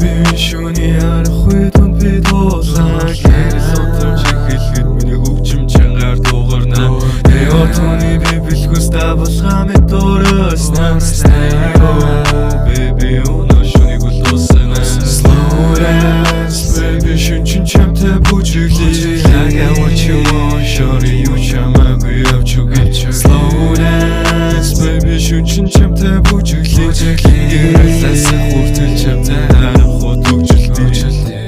Baby шүний харахгүй дунд би дуулаа Хэлэлотож эхлэхэд миний хөгжим чангаар дуугарна Отоны би бэлгүүс давалгаа мэд дуурайснаа Baby өнөө шүнийг улуусна Slow dance Baby шүн чин чамтай бүжиглээ I got what you want Shorty you чамаагүй явж үгүй Slow dance Baby шүн чин чамтай бүжиглээ Гэрэлээсээ хүртэл чамтай харахгүй төгжөлтэй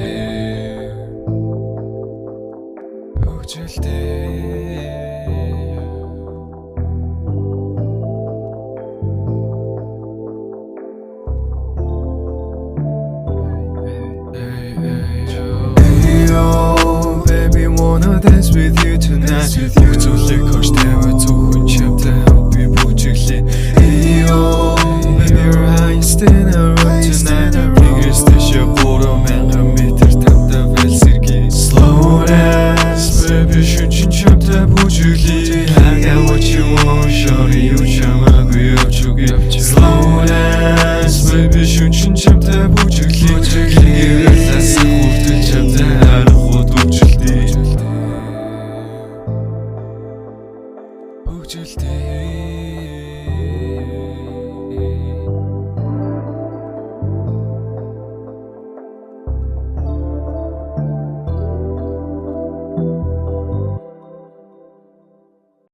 Baby wanna dance with you tonight Бүх зүйлийг хош тавиад зөвхөн чамтай хамт би бүжиглээ